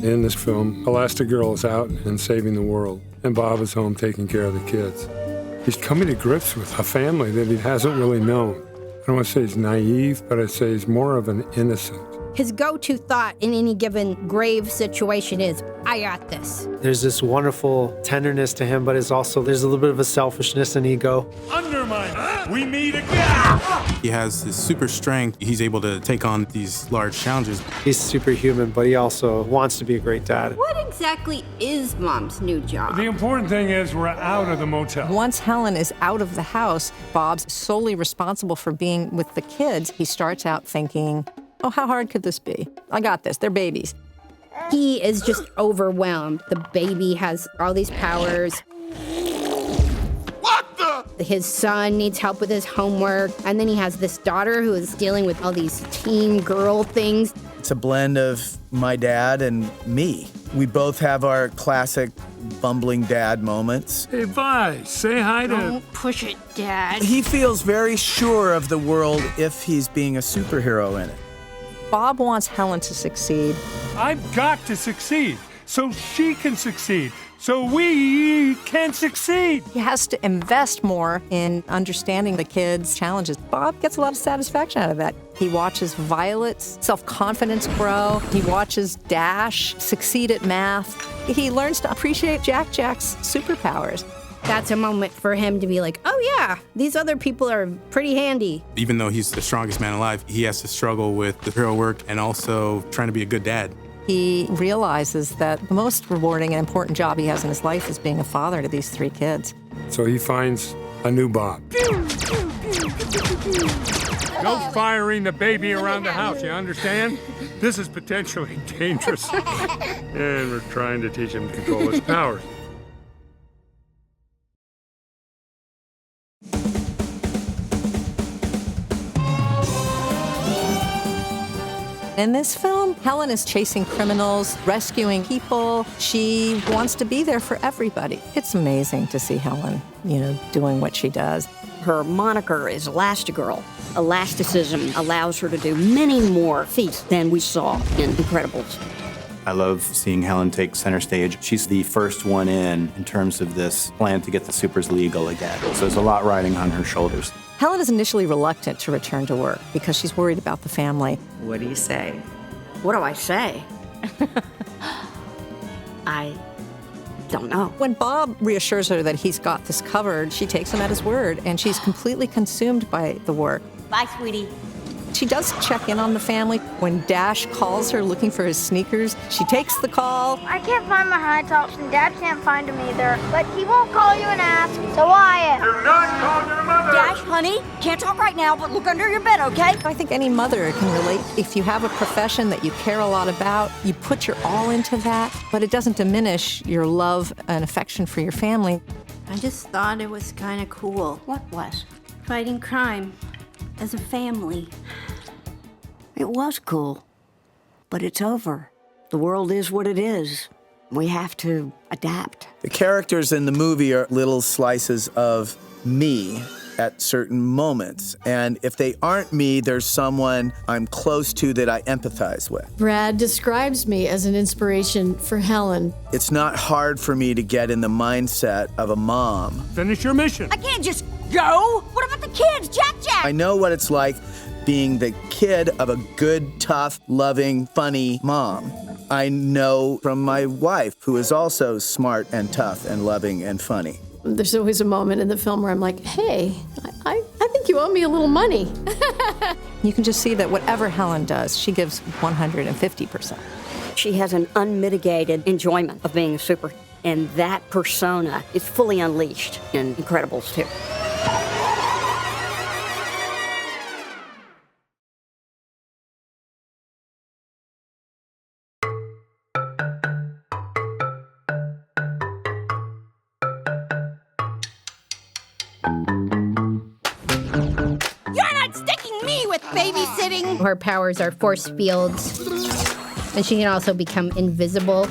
In this film, Elastigirl is out and saving the world, and Bob is home taking care of the kids. He's coming to grips with a family that he hasn't really known. I don't want to say he's naive, but I'd say he's more of an innocent. His go-to thought in any given grave situation is, I got this. There's this wonderful tenderness to him, but there's a little bit of a selfishness and ego. Undermine, we meet again! He has this super strength. He's able to take on these large challenges. He's superhuman, but he also wants to be a great dad. What exactly is Mom's new job? The important thing is we're out of the motel. Once Helen is out of the house, Bob's solely responsible for being with the kids. He starts out thinking, oh, how hard could this be? I got this, they're babies. He is just overwhelmed. The baby has all these powers. What the? His son needs help with his homework. And then he has this daughter who is dealing with all these teen girl things. It's a blend of my dad and me. We both have our classic bumbling dad moments. Hey, Vi, say hi to... Don't push it, Dad. He feels very sure of the world if he's being a superhero in it. Bob wants Helen to succeed. I've got to succeed so she can succeed, so we can succeed. He has to invest more in understanding the kids' challenges. Bob gets a lot of satisfaction out of that. He watches Violet's self-confidence grow. He watches Dash succeed at math. He learns to appreciate Jack's superpowers. That's a moment for him to be like, oh yeah, these other people are pretty handy. Even though he's the strongest man alive, he has to struggle with the hero work and also trying to be a good dad. He realizes that the most rewarding and important job he has in his life is being a father to these 3 kids. So he finds a new Bob. No firing the baby around the house, you understand? This is potentially dangerous. And we're trying to teach him to control his powers. In this film, Helen is chasing criminals, rescuing people. She wants to be there for everybody. It's amazing to see Helen, doing what she does. Her moniker is Elastigirl. Elasticism allows her to do many more feats than we saw in Incredibles. I love seeing Helen take center stage. She's the first one in terms of this plan to get the supers legal again. So there's a lot riding on her shoulders. Helen is initially reluctant to return to work because she's worried about the family. What do you say? What do I say? I don't know. When Bob reassures her that he's got this covered, she takes him at his word, and she's completely consumed by the work. Bye, sweetie. She does check in on the family. When Dash calls her looking for his sneakers, she takes the call. I can't find my high tops and Dad can't find them either. But he won't call you and ask, so I am. Do not call your mother! Dash, honey, can't talk right now, but look under your bed, okay? I think any mother can relate. If you have a profession that you care a lot about, you put your all into that, but it doesn't diminish your love and affection for your family. I just thought it was kind of cool. What was? Fighting crime as a family. It was cool, but it's over. The world is what it is. We have to adapt. The characters in the movie are little slices of me at certain moments. And if they aren't me, there's someone I'm close to that I empathize with. Brad describes me as an inspiration for Helen. It's not hard for me to get in the mindset of a mom. Finish your mission. I can't just go. What about the kids, Jack? I know what it's like being the kid of a good, tough, loving, funny mom. I know from my wife, who is also smart and tough and loving and funny. There's always a moment in the film where I'm like, hey, I think you owe me a little money. You can just see that whatever Helen does, she gives 150%. She has an unmitigated enjoyment of being a super, and that persona is fully unleashed in Incredibles 2. Babysitting. Her powers are force fields, and she can also become invisible.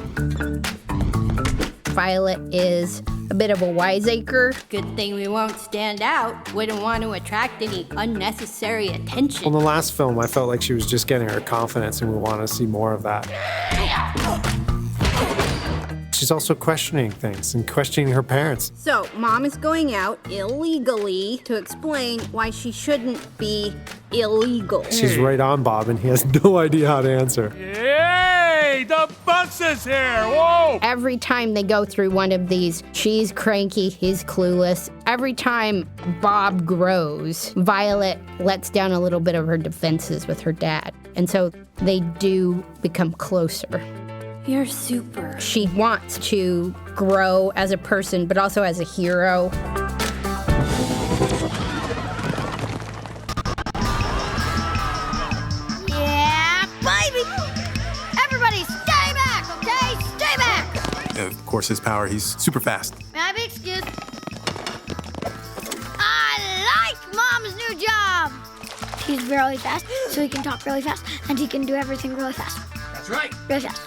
Violet is a bit of a wiseacre. Good thing we won't stand out. Wouldn't want to attract any unnecessary attention. In the last film, I felt like she was just getting her confidence, and we want to see more of that. She's also questioning things and questioning her parents. So, Mom is going out illegally to explain why she shouldn't be illegal. She's right on Bob, and he has no idea how to answer. Hey, the bus is here. Whoa! Every time they go through one of these, she's cranky, he's clueless. Every time Bob grows, Violet lets down a little bit of her defenses with her dad. And so they do become closer. You're super. She wants to grow as a person, but also as a hero. Yeah, baby! Everybody stay back, okay? Stay back! Of course, his power, he's super fast. May I be excused? I like Mom's new job! He's really fast, so he can talk really fast, and he can do everything really fast. That's right. Really fast.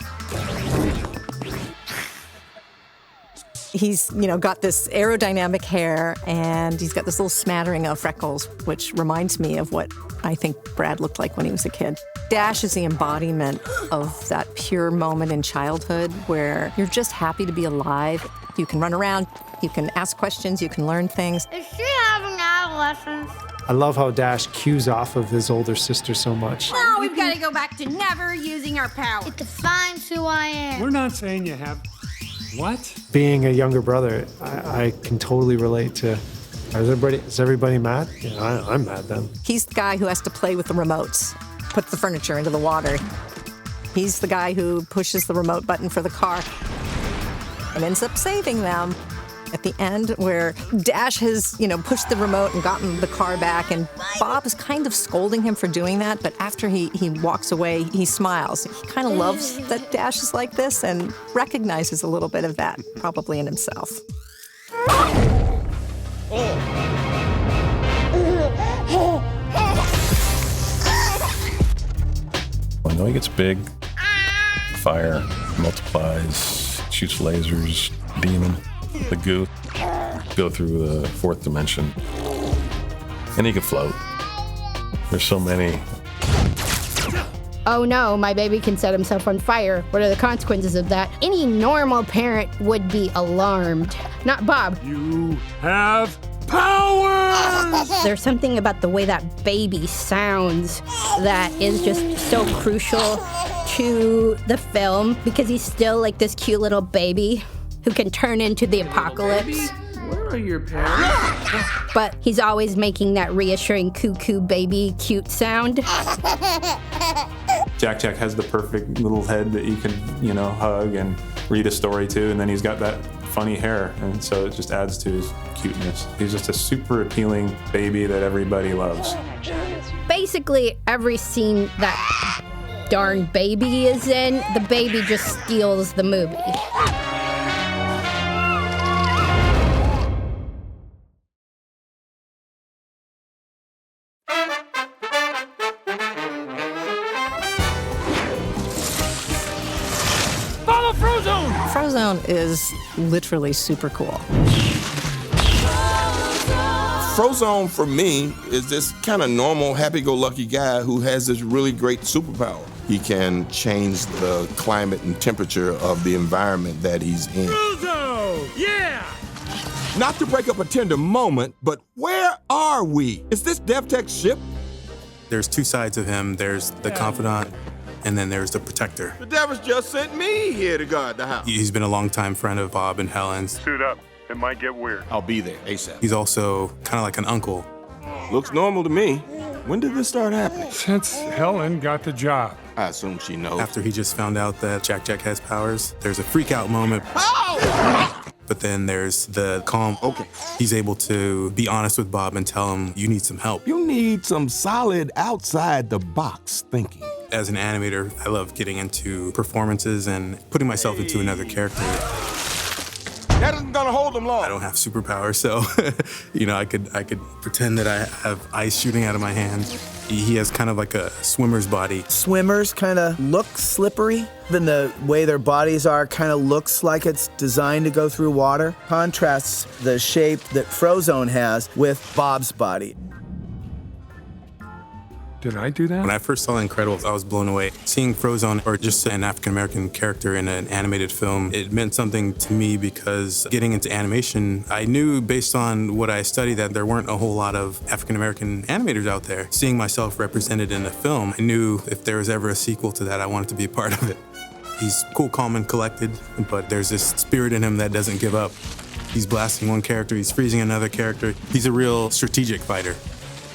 He's, got this aerodynamic hair, and he's got this little smattering of freckles, which reminds me of what I think Brad looked like when he was a kid. Dash is the embodiment of that pure moment in childhood where you're just happy to be alive. You can run around, you can ask questions, you can learn things. Is she having adolescence? I love how Dash cues off of his older sister so much. Now we've got to go back to never using our power. It defines who I am. We're not saying you have. What? Being a younger brother, I can totally relate to. Is everybody mad? Yeah, I'm mad then. He's the guy who has to play with the remotes, puts the furniture into the water. He's the guy who pushes the remote button for the car and ends up saving them. At the end, where Dash has, pushed the remote and gotten the car back, and Bob is kind of scolding him for doing that, but after he walks away, he smiles. He kind of loves that Dash is like this and recognizes a little bit of that, probably in himself. I know he gets big, fire, multiplies, shoots lasers, demon. The goo, go through the fourth dimension, and he can float. There's so many. Oh no, my baby can set himself on fire. What are the consequences of that? Any normal parent would be alarmed. Not Bob. You have powers! There's something about the way that baby sounds that is just so crucial to the film because he's still like this cute little baby who can turn into the apocalypse. Where are your parents? But he's always making that reassuring cuckoo baby cute sound. Jack has the perfect little head that you can, hug and read a story to, and then he's got that funny hair, and so it just adds to his cuteness. He's just a super appealing baby that everybody loves. Basically, every scene that darn baby is in, the baby just steals the movie. Follow Frozone! Frozone is literally super cool. Frozone, for me, is this kind of normal, happy-go-lucky guy who has this really great superpower. He can change the climate and temperature of the environment that he's in. Frozone! Yeah! Not to break up a tender moment, but where are we? Is this DevTech's ship? There's two sides of him. There's the confidant, and then there's the protector. The Devils just sent me here to guard the house. He's been a longtime friend of Bob and Helen's. Suit up. It might get weird. I'll be there ASAP. He's also kind of like an uncle. Looks normal to me. When did this start happening? Since Helen got the job. I assume she knows. After he just found out that Jack has powers, there's a freak out moment. Oh! But then there's the calm. Okay. He's able to be honest with Bob and tell him, you need some help. You need some solid outside-the-box thinking. As an animator, I love getting into performances and putting myself into another character. That isn't gonna hold him long. I don't have superpowers, so I could pretend that I have ice shooting out of my hands. He has kind of like a swimmer's body. Swimmers kind of look slippery. Even the way their bodies are kind of looks like it's designed to go through water. Contrasts the shape that Frozone has with Bob's body. Did I do that? When I first saw Incredibles, I was blown away. Seeing Frozone, or just an African-American character in an animated film, it meant something to me because getting into animation, I knew based on what I studied that there weren't a whole lot of African-American animators out there. Seeing myself represented in a film, I knew if there was ever a sequel to that, I wanted to be a part of it. He's cool, calm, and collected, but there's this spirit in him that doesn't give up. He's blasting one character, he's freezing another character. He's a real strategic fighter.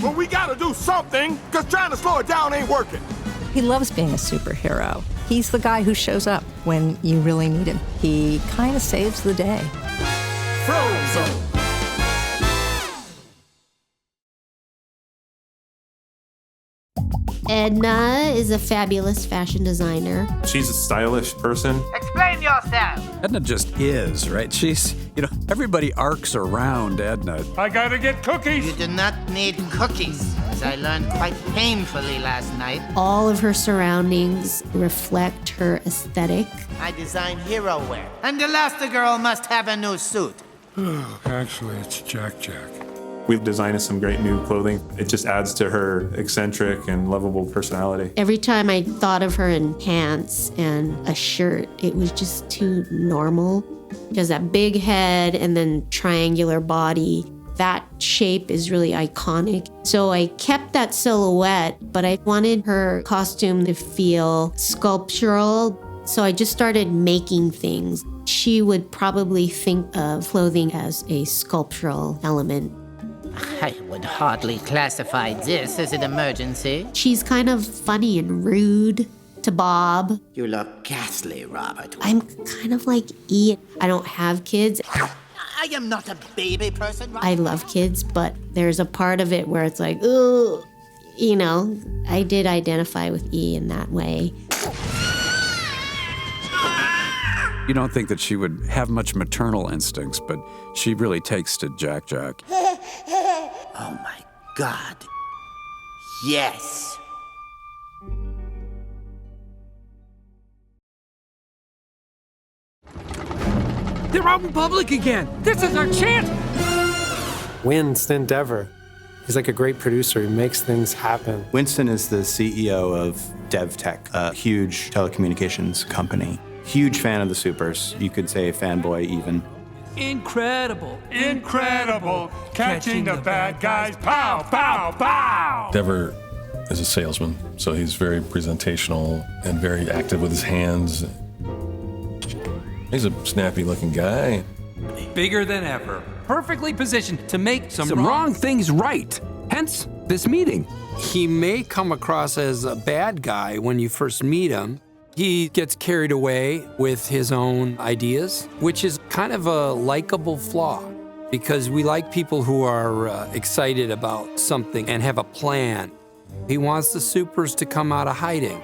Well, we gotta do something, because trying to slow it down ain't working. He loves being a superhero. He's the guy who shows up when you really need him. He kind of saves the day. Frozone. Edna is a fabulous fashion designer. She's a stylish person. Explain yourself. Edna just is, right? She's, everybody arcs around Edna. I gotta get cookies. You do not need cookies, as I learned quite painfully last night. All of her surroundings reflect her aesthetic. I design hero wear, and Elastigirl must have a new suit. Actually, it's Jack. We've designed some great new clothing. It just adds to her eccentric and lovable personality. Every time I thought of her in pants and a shirt, it was just too normal. She has that big head and then triangular body. That shape is really iconic. So I kept that silhouette, but I wanted her costume to feel sculptural. So I just started making things. She would probably think of clothing as a sculptural element. I would hardly classify this as an emergency. She's kind of funny and rude to Bob. You look ghastly, Robert. I'm kind of like E. I don't have kids. I am not a baby person, Robert. I love kids, but there's a part of it where it's like, ugh, I did identify with E in that way. You don't think that she would have much maternal instincts, but she really takes to Jack. Oh my God. Yes. They're out in public again. This is our chance. Winston Dever. He's like a great producer. He makes things happen. Winston is the CEO of DevTech, a huge telecommunications company. Huge fan of the Supers. You could say fanboy even. Incredible. Catching the bad guys. Pow, pow, pow. Dever is a salesman, so he's very presentational and very active with his hands. He's a snappy-looking guy. Bigger than ever. Perfectly positioned to make some wrong things right. Hence, this meeting. He may come across as a bad guy when you first meet him. He gets carried away with his own ideas, which is kind of a likable flaw because we like people who are excited about something and have a plan. He wants the Supers to come out of hiding.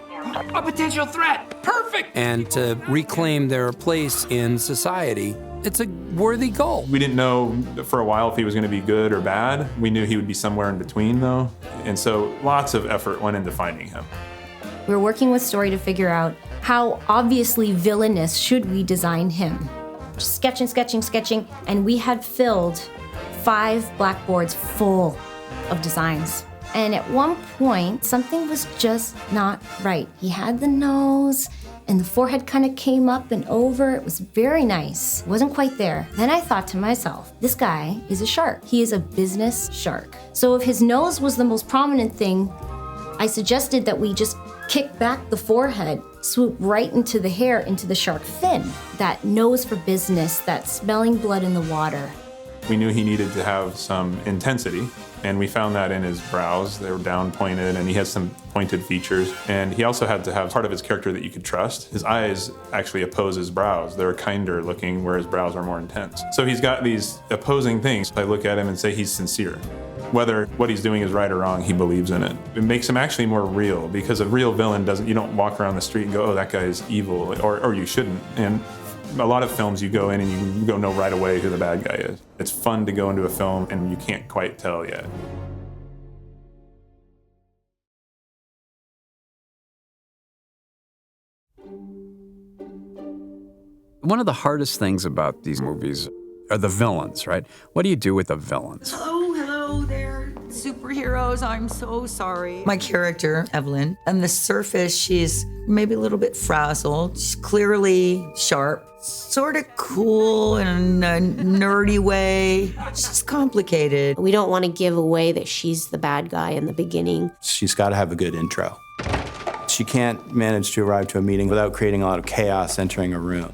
A potential threat. Perfect. And to reclaim their place in society. It's a worthy goal. We didn't know for a while if he was going to be good or bad. We knew he would be somewhere in between, though. And so lots of effort went into finding him. We're working with Story to figure out how obviously villainous should we design him. Sketching, and we had filled 5 blackboards full of designs. And at one point, something was just not right. He had the nose, and the forehead kind of came up and over. It was very nice. It wasn't quite there. Then I thought to myself, this guy is a shark. He is a business shark. So if his nose was the most prominent thing, I suggested that we just kick back the forehead, swoop right into the hair, into the shark fin. That nose for business, that smelling blood in the water. We knew he needed to have some intensity, and we found that in his brows. They were down pointed, and he has some pointed features. And he also had to have part of his character that you could trust. His eyes actually oppose his brows. They're kinder looking, where his brows are more intense. So he's got these opposing things. I look at him and say he's sincere. Whether what he's doing is right or wrong, he believes in it. It makes him actually more real, because a real villain doesn't, you don't walk around the street and go, oh, that guy's evil, or you shouldn't. And a lot of films you go in and you go know right away who the bad guy is. It's fun to go into a film and you can't quite tell yet. One of the hardest things about these movies are the villains, right? What do you do with the villains? Hello there. Superheroes, I'm so sorry. My character, Evelyn, on the surface, she's maybe a little bit frazzled. She's clearly sharp, sort of cool in a nerdy way. She's complicated. We don't want to give away that she's the bad guy in the beginning. She's got to have a good intro. She can't manage to arrive to a meeting without creating a lot of chaos entering a room.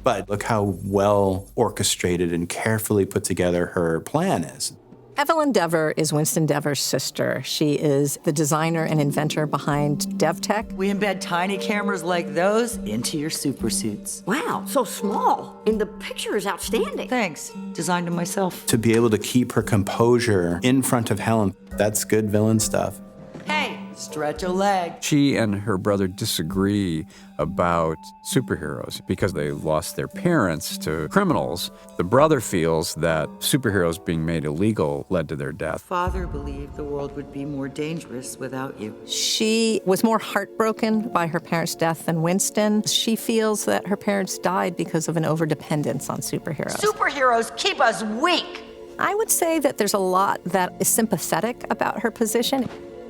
But look how well orchestrated and carefully put together her plan is. Evelyn Dever is Winston Dever's sister. She is the designer and inventor behind DevTech. We embed tiny cameras like those into your super suits. Wow, so small. And the picture is outstanding. Thanks. Designed them myself. To be able to keep her composure in front of Helen, that's good villain stuff. Hey, stretch a leg. She and her brother disagree about superheroes because they lost their parents to criminals. The brother feels that superheroes being made illegal led to their death. Father believed the world would be more dangerous without you. She was more heartbroken by her parents' death than Winston. She feels that her parents died because of an overdependence on superheroes. Superheroes keep us weak. I would say that there's a lot that is sympathetic about her position.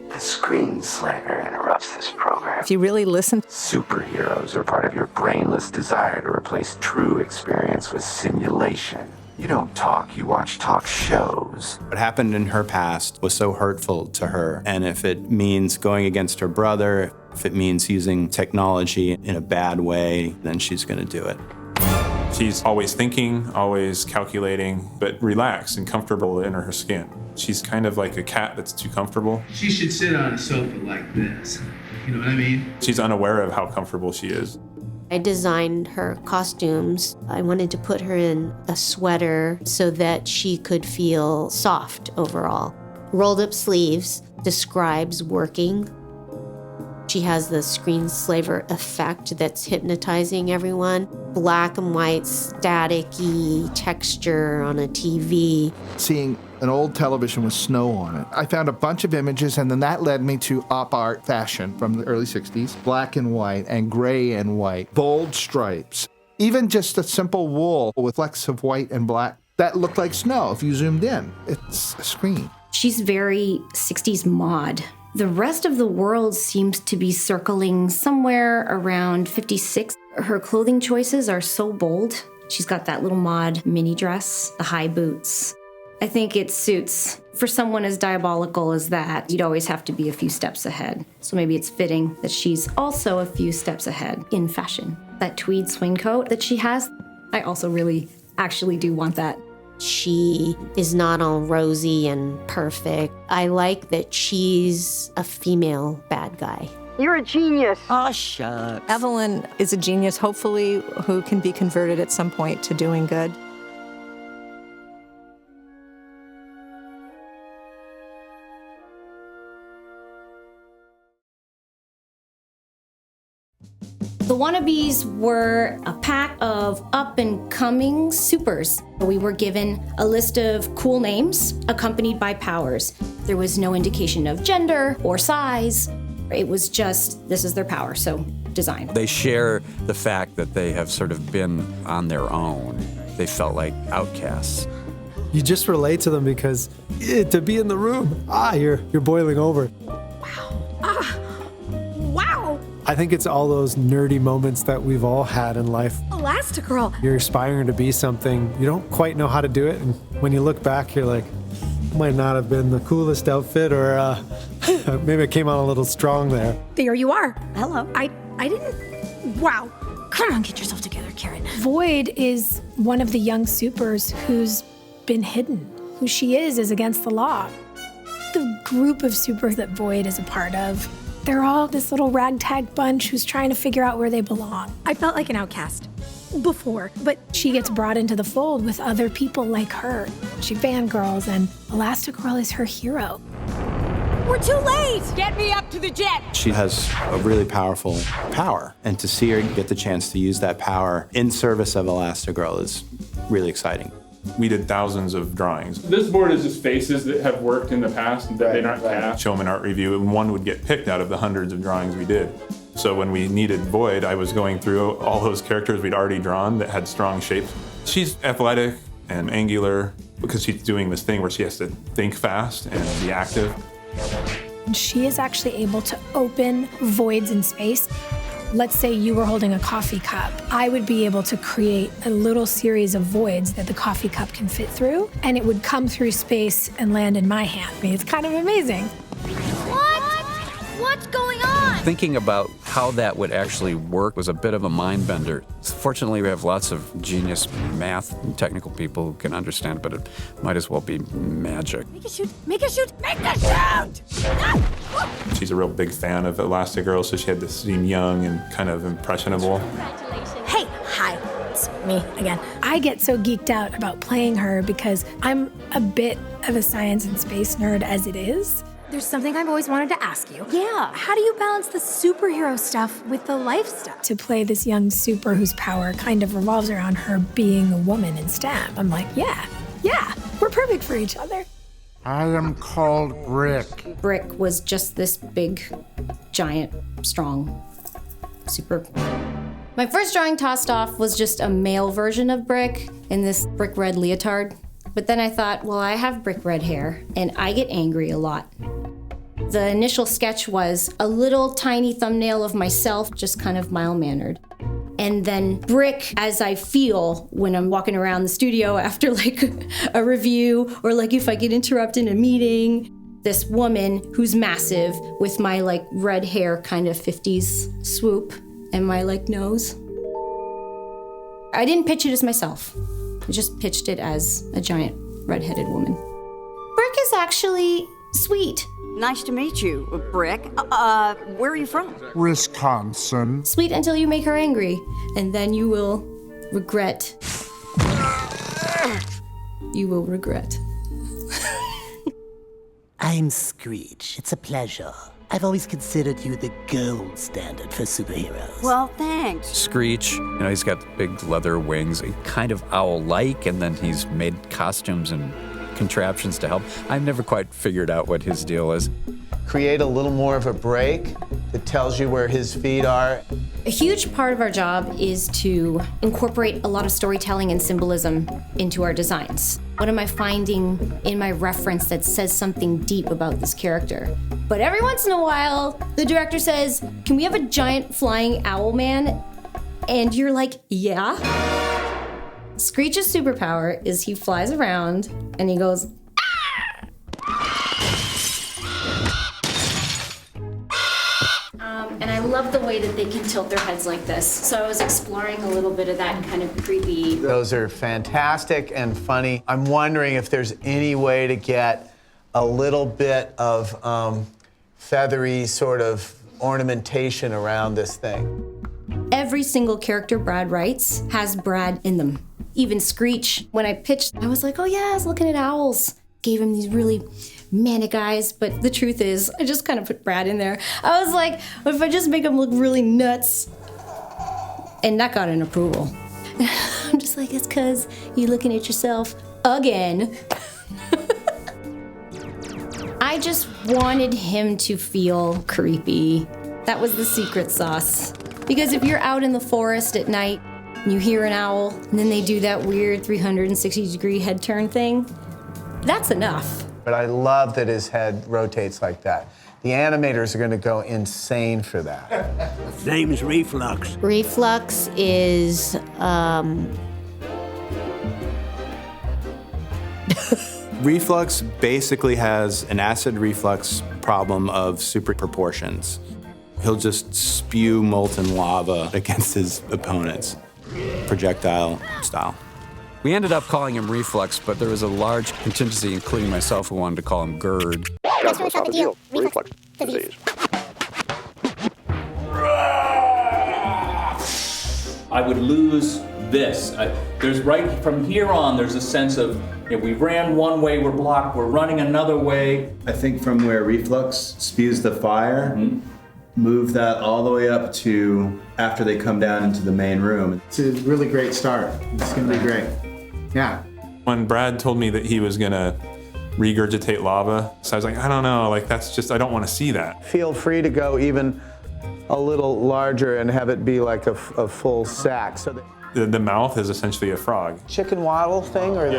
The screenslaver interrupts this program. If you really listen, superheroes are part of your brainless desire to replace true experience with simulation. You don't talk, you watch talk shows. What happened in her past was so hurtful to her, and if it means going against her brother, if it means using technology in a bad way, then she's going to do it. She's always thinking, always calculating, but relaxed and comfortable in her skin. She's kind of like a cat that's too comfortable. She should sit on a sofa like this. You know what I mean? She's unaware of how comfortable she is. I designed her costumes. I wanted to put her in a sweater so that she could feel soft overall. Rolled up sleeves describes working. She has the screenslaver effect that's hypnotizing everyone. Black and white, static-y texture on a TV. Seeing an old television with snow on it. I found a bunch of images, and then that led me to op art fashion from the early 60s. Black and white and gray and white, bold stripes. Even just a simple wool with flecks of white and black that looked like snow if you zoomed in. It's a screen. She's very 60s mod. The rest of the world seems to be circling somewhere around 56. Her clothing choices are so bold. She's got that little mod mini dress, the high boots. I think it suits. For someone as diabolical as that, you'd always have to be a few steps ahead. So maybe it's fitting that she's also a few steps ahead in fashion. That tweed swing coat that she has, I also really actually do want that. She is not all rosy and perfect. I like that she's a female bad guy. You're a genius. Oh, shucks. Evelyn is a genius, hopefully, who can be converted at some point to doing good. The Wannabes were a pack of up-and-coming supers. We were given a list of cool names accompanied by powers. There was no indication of gender or size. It was just, this is their power, so design. They share the fact that they have sort of been on their own. They felt like outcasts. You just relate to them because to be in the room, you're boiling over. Wow! I think it's all those nerdy moments that we've all had in life. Elastigirl. You're aspiring to be something, you don't quite know how to do it, and when you look back, you're like, might not have been the coolest outfit, or maybe it came out a little strong there. There you are. Hello. I didn't... Wow. Come on, get yourself together, Karen. Void is one of the young supers who's been hidden. Who she is against the law. The group of supers that Void is a part of, they're all this little ragtag bunch who's trying to figure out where they belong. I felt like an outcast before, but she gets brought into the fold with other people like her. She fangirls, and Elastigirl is her hero. We're too late! Get me up to the jet! She has a really powerful power, and to see her get the chance to use that power in service of Elastigirl is really exciting. We did thousands of drawings. This board is just faces that have worked in the past and that they aren't cast. Show them an art review, and one would get picked out of the hundreds of drawings we did. So when we needed Void, I was going through all those characters we'd already drawn that had strong shapes. She's athletic, and angular because she's doing this thing where she has to think fast and be active. She is actually able to open voids in space. Let's say you were holding a coffee cup. I would be able to create a little series of voids that the coffee cup can fit through, and it would come through space and land in my hand. I mean, it's kind of amazing. What? What's going on? Thinking about how that would actually work was a bit of a mind bender. Fortunately, we have lots of genius math and technical people who can understand, but it might as well be magic. Make a shoot! Make a shoot! Make a shoot! She's a real big fan of Elastigirl, so she had to seem young and kind of impressionable. Hey, hi, it's me again. I get so geeked out about playing her because I'm a bit of a science and space nerd as it is. There's something I've always wanted to ask you. Yeah, how do you balance the superhero stuff with the life stuff? To play this young super whose power kind of revolves around her being a woman in STEM. I'm like, yeah, we're perfect for each other. I am called Brick. Brick was just this big, giant, strong super. My first drawing tossed off was just a male version of Brick in this brick red leotard. But then I thought, well, I have brick red hair and I get angry a lot. The initial sketch was a little tiny thumbnail of myself, just kind of mild-mannered. And then Brick as I feel when I'm walking around the studio after like a review, or like if I get interrupted in a meeting. This woman who's massive with my like red hair kind of 50s swoop and my like nose. I didn't pitch it as myself. I just pitched it as a giant red-headed woman. Brick is actually sweet. Nice to meet you, Brick. Where are you from? Wisconsin. Sweet until you make her angry, and then you will regret. You will regret. I'm Screech. It's a pleasure. I've always considered you the gold standard for superheroes. Well, thanks. Screech, he's got the big leather wings, kind of owl-like, and then he's made costumes and contraptions to help. I've never quite figured out what his deal is. Create a little more of a break that tells you where his feet are. A huge part of our job is to incorporate a lot of storytelling and symbolism into our designs. What am I finding in my reference that says something deep about this character? But every once in a while, the director says, "Can we have a giant flying owl man?" And you're like, yeah. Screech's superpower is he flies around and he goes, and I love the way that they can tilt their heads like this. So I was exploring a little bit of that kind of creepy. Those are fantastic and funny. I'm wondering if there's any way to get a little bit of feathery sort of ornamentation around this thing. Every single character Brad writes has Brad in them. Even Screech, when I pitched, I was like, oh yeah, I was looking at owls. Gave him these really manic eyes, but the truth is, I just kind of put Brad in there. I was like, if I just make him look really nuts, and that got an approval. I'm just like, it's because you're looking at yourself again. I just wanted him to feel creepy. That was the secret sauce. Because if you're out in the forest at night, and you hear an owl, and then they do that weird 360-degree head turn thing, that's enough. But I love that his head rotates like that. The animators are going to go insane for that. His name's Reflux. Reflux is, Reflux basically has an acid reflux problem of super proportions. He'll just spew molten lava against his opponents, projectile style. We ended up calling him Reflux, but there was a large contingency, including myself, who wanted to call him GERD. That's really not the deal. Reflux disease. I would lose this. There's right from here on, there's a sense of, we ran one way, we're blocked, we're running another way. I think from where Reflux spews the fire, move that all the way up to after they come down into the main room. It's a really great start. It's going to be great. Yeah. When Brad told me that he was gonna regurgitate lava, so I was like, I don't know, that's just, I don't want to see that. Feel free to go even a little larger and have it be like a full sack. So The mouth is essentially a frog. Chicken waddle thing, or you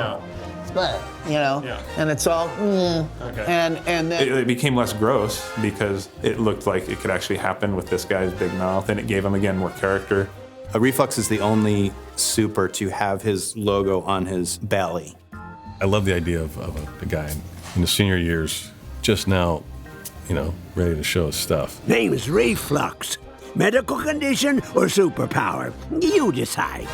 know, and it's all and then it became less gross because it looked like it could actually happen with this guy's big mouth, and it gave him again more character. A Reflux is the only super to have his logo on his belly. I love the idea of a guy in the senior years, just now, you know, ready to show his stuff. Name is Reflux. Medical condition or superpower? You decide.